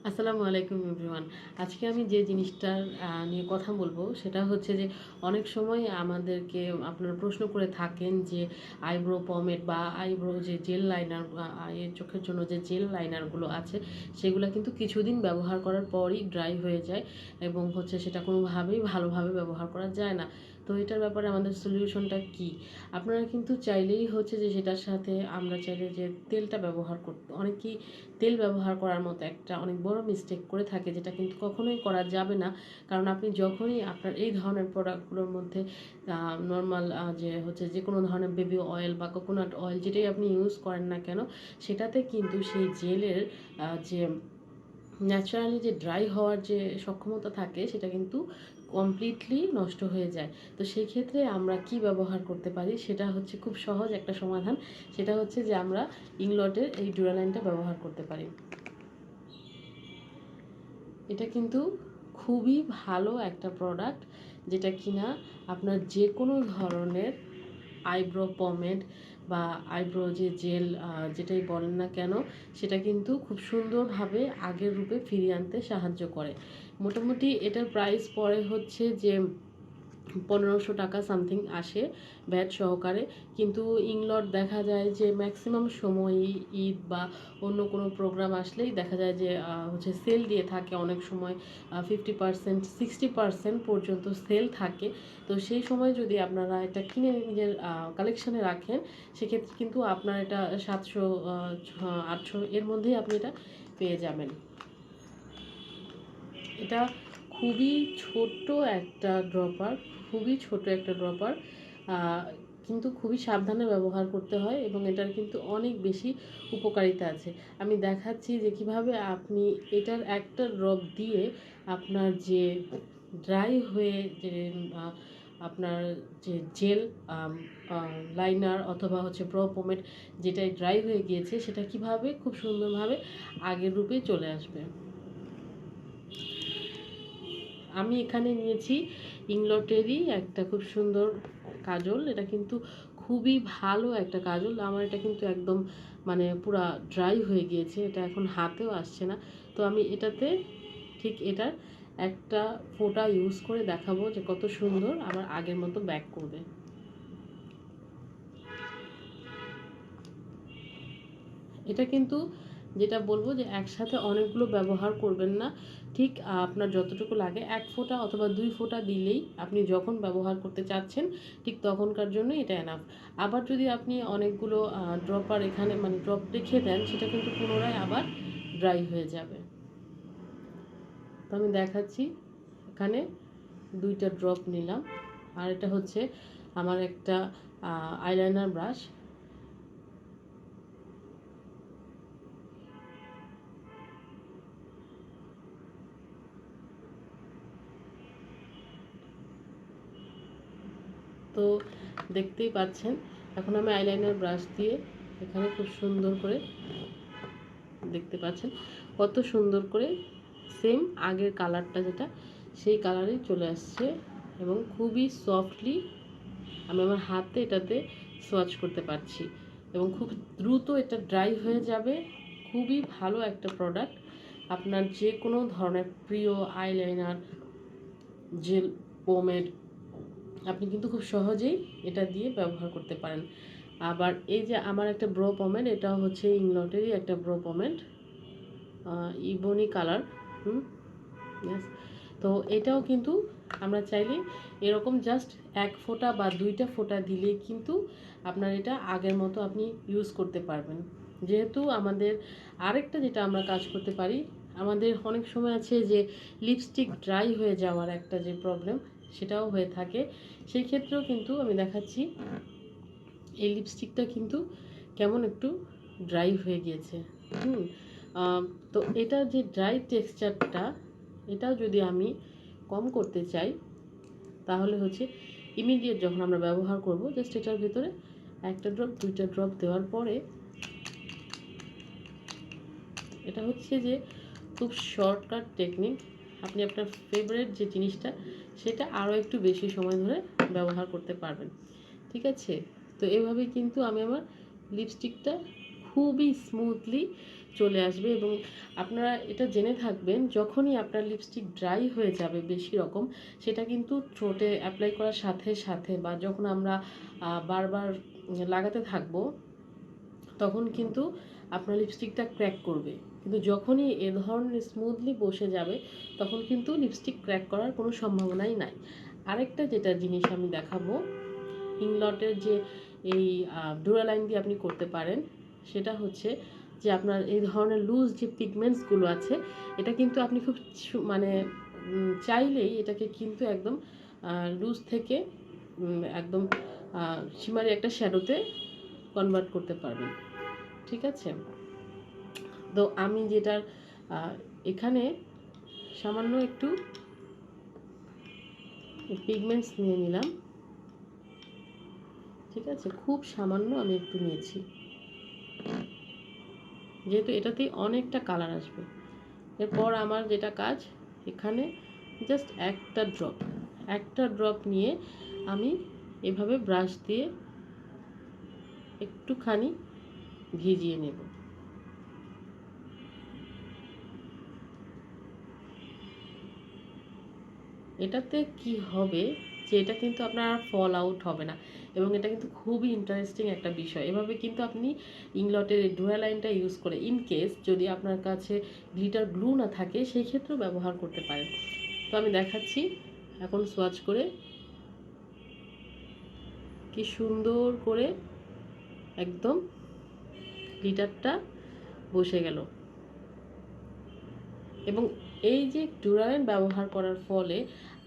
আসসালামু আলাইকুম এভরিওয়ান। আজকে আমি যে জিনিসটার নিয়ে কথা বলবো সেটা হচ্ছে যে অনেক সময় আমাদেরকে আপনারা প্রশ্ন করে থাকেন যে আইব্রো পমেড বা আইব্রো যে জেল লাইনার এর চোখের জন্য যে জেল লাইনারগুলো আছে সেগুলো কিন্তু কিছুদিন ব্যবহার করার পরই ড্রাই হয়ে যায় এবং হচ্ছে সেটা কোনোভাবেই ভালোভাবে ব্যবহার করা যায় না। তো এটার ব্যাপারে আমাদের সলিউশনটা কি? আপনারা কিন্তু চাইলেই হচ্ছে যে সেটার সাথে আমরা চাইলে যে তেলটা ব্যবহার করতে অনেকেই তেল ব্যবহার করার মতো একটা অনেক বড় মিস্টেক করে থাকে, যেটা কিন্তু কখনোই করা যাবে না। কারণ আপনি যখনই আপনার এই ধরনের প্রোডাক্টগুলোর মধ্যে নর্মাল যে হচ্ছে যে কোনো ধরনের বেবি অয়েল বা কোকোনাট অয়েল যেটাই আপনি ইউজ করেন না কেন, সেটাতে কিন্তু সেই জেলের যে ন্যাচারালি যে ড্রাই হওয়ার যে সক্ষমতা থাকে সেটা কিন্তু কমপ্লিটলি নষ্ট হয়ে যায়। তো সেই ক্ষেত্রে আমরা কি ব্যবহার করতে পারি, সেটা হচ্ছে খুব সহজ একটা সমাধান। সেটা হচ্ছে যে আমরা ইংলটের এই ডুরালাইনটা ব্যবহার করতে পারি। এটা কিন্তু খুবই ভালো একটা প্রোডাক্ট, যেটা কিনা আপনার যে কোনো ধরনের আইব্রো পমেড বা আইব্রো যে জেল যেটাই বলেন না কেন, সেটা কিন্তু খুব সুন্দরভাবে আগের রূপে ফিরিয়ে আনতে সাহায্য করে। মোটামুটি এটার প্রাইস পড়ে হচ্ছে যে 1500 টাকা সামথিং আসে ভ্যাট সহকারে। কিন্তু ইংলট দেখা যায় যে ম্যাক্সিমাম সময়ই ঈদ বা অন্য কোনো প্রোগ্রাম আসলেই দেখা যায় যে হচ্ছে সেল দিয়ে থাকে। অনেক সময় 50% 60% পর্যন্ত সেল থাকে। তো সেই সময় যদি আপনারা এটা কিনে নিজের কালেকশানে রাখেন, সেক্ষেত্রে কিন্তু আপনার এটা 700 800 এর মধ্যেই আপনি এটা পেয়ে যাবেন। এটা খুবই ছোট্ট একটা ড্রপার, খুবই ছোট একটা ড্রপার, কিন্তু খুবই সাবধানে ব্যবহার করতে হয় এবং এটার কিন্তু অনেক বেশি উপকারিতা আছে। আমি দেখাচ্ছি যে কিভাবে আপনি এটার একটা ড্রপ দিয়ে আপনার যে ড্রাই হয়ে যে আপনার যে জেল লাইনার অথবা হচ্ছে ব্রো পোমেড যেটাই ড্রাই হয়ে গিয়েছে সেটা কিভাবে খুব সুন্দরভাবে আগের রূপে চলে আসবে। আমি এখানে নিয়েছি ইংলটেরই একটা খুব সুন্দর কাজল। এটা কিন্তু খুবই ভালো একটা কাজল। আমার এটা কিন্তু একদম মানে পুরা ড্রাই হয়ে গিয়েছে, এটা এখন হাতেও আসছে না। তো আমি এটাতে ঠিক এটার একটা ফোঁটা ইউজ করে দেখাবো যে কত সুন্দর আবার আগের মতো ব্যাক করবে। এটা কিন্তু যেটা বলবো যে একসাথে অনেকগুলো ব্যবহার করবেন না। ঠিক আপনার যতটুকু লাগে 1 ফোঁটা অথবা 2 ফোঁটা দিলেই আপনি যখন ব্যবহার করতে চাচ্ছেন ঠিক তখনকার জন্য এটা এনাফ। আবার যদি আপনি অনেকগুলো ড্রপার এখানে মানে ড্রপ রেখে দেন, সেটা কিন্তু পুনরায় আবার ড্রাই হয়ে যাবে। তো আমি দেখাচ্ছি, এখানে 2টা ড্রপ নিলাম। আর এটা হচ্ছে আমার একটা আইলাইনার ব্রাশ। তো দেখতেই পাচ্ছেন, এখন আমি আইলাইনার ব্রাশ দিয়ে এখানে খুব সুন্দর করে দেখতে পাচ্ছেন কত সুন্দর করে সেম আগের কালারটা যেটা সেই কালারেই চলে আসছে এবং খুবই সফটলি আমি আমার হাতে এটাতে সোয়াচ করতে পারছি এবং খুব দ্রুত এটা ড্রাই হয়ে যাবে। খুবই ভালো একটা প্রোডাক্ট। আপনার যে কোনো ধরনের প্রিয় আইলাইনার, জেল, পোমেড আপনি কিন্তু খুব সহজেই এটা দিয়ে ব্যবহার করতে পারেন। আবার এই যে আমার একটা ব্রো পমেড, এটা হচ্ছে ইংলটেরই একটা ব্রো পমেড, ইবনি কালার। ইয়েস। তো এটাও কিন্তু আমরা চাইলে এরকম জাস্ট 1 ফোঁটা বা 2টা ফোঁটা দিলেই কিন্তু আপনার এটা আগের মতো আপনি ইউজ করতে পারবেন। যেহেতু আমাদের আরেকটা যেটা আমরা কাজ করতে পারি, আমাদের অনেক সময় আছে যে লিপস্টিক ড্রাই হয়ে যাওয়ার একটা যে প্রবলেম সেটাও হয়ে থাকে। সেই ক্ষেত্রেও কিন্তু আমি দেখাচ্ছি এই লিপস্টিকটা কিন্তু কেমন একটু ড্রাই হয়ে গিয়েছে। তো এটা যে ড্রাই টেক্সচারটা, এটা যদি আমি কম করতে চাই তাহলে হচ্ছে ইমিডিয়েট যখন আমরা ব্যবহার করব জাস্ট এটার ভিতরে 1টা ড্রপ 2টা ড্রপ দেওয়ার পরে, এটা হচ্ছে যে খুব শর্টকাট টেকনিক। আপনি আপনার ফেভারিট যে জিনিসটা সেটা আরও একটু বেশি সময় ধরে ব্যবহার করতে পারবেন। ঠিক আছে? তো এভাবে কিন্তু আমি আমার লিপস্টিকটা খুবই স্মুথলি চলে আসবে। এবং আপনারা এটা জেনে থাকবেন, যখনই আপনার লিপস্টিক ড্রাই হয়ে যাবে বেশি রকম, সেটা কিন্তু ঠোঁটে অ্যাপ্লাই করার সাথে সাথে বা যখন আমরা বারবার লাগাতে থাকবো, তখন কিন্তু আপনার লিপস্টিকটা ক্র্যাক করবে। কিন্তু যখনই এ ধরনের স্মুথলি বসে যাবে, তখন কিন্তু লিপস্টিক ক্র্যাক করার কোনো সম্ভাবনাই নাই। আরেকটা যেটা জিনিস আমি দেখাবো, ইংলটের যে এই ডুরালাইন দিয়ে আপনি করতে পারেন, সেটা হচ্ছে যে আপনার এই ধরনের লুজ যে পিগমেন্টসগুলো আছে, এটা কিন্তু আপনি খুব মানে চাইলেই এটাকে কিন্তু একদম লুজ থেকে একদম শিমারি একটা শ্যাডোতে কনভার্ট করতে পারবেন। ঠিক আছে? তো আমি যেটার এখানে সামান্য একটু পিগমেন্টস নিয়ে নিলাম। ঠিক আছে, খুব সামান্য আমি একটু নিয়েছি, যেহেতু এটাতেই অনেকটা কালার আসবে। এরপর আমার যেটা কাজ, এখানে জাস্ট একটা ড্রপ নিয়ে আমি এভাবে ব্রাশ দিয়ে একটুখানি ভিজিয়ে নেব। এটাতে কি হবে যে এটা কিন্তু আপনার ফল আউট হবে না, এবং এটা কিন্তু খুবই ইন্টারেস্টিং একটা বিষয়। এভাবে কিন্তু আপনি ইংলটের এই ডুরালাইনটা ইউজ করে, ইন কেস যদি আপনার কাছে গ্লিটার গ্লু না থাকে, সেই ক্ষেত্রেও ব্যবহার করতে পারেন। তো আমি দেখাচ্ছি এখন সোয়াচ করে কি সুন্দর করে একদম গ্লিটারটা বসে গেল। এবং এই যে ডুরালাইন ব্যবহার করার ফলে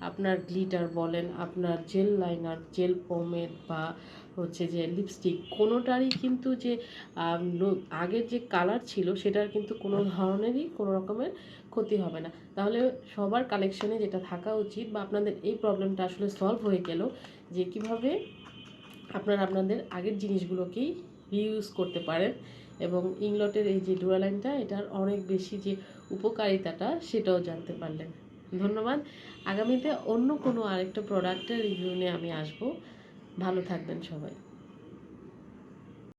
আপনার গ্লিটার বলেন, আপনার জেল লাইনার, জেল পমেড বা হচ্ছে যে লিপস্টিক, কোনোটারই কিন্তু যে আগের যে কালার ছিল সেটার কিন্তু কোনো ধরনেরই কোনো রকমের ক্ষতি হবে না। তাহলে সবার কালেকশনে যেটা থাকা উচিত, বা আপনাদের এই প্রবলেমটা আসলে সলভ হয়ে গেল যে কিভাবে আপনারা আপনাদের আগের জিনিসগুলোকেই রিইউজ করতে পারেন। এবং ইংলটের এই যে ডুরালাইনটা, এটার অনেক বেশি যে উপকারিতাটা সেটাও জানতে পারলেন। ধন্যবাদ। আগামীতে অন্য কোনো আরেকটা প্রোডাক্টের রিভিউ নিয়ে আমি আসবো। ভালো থাকবেন সবাই।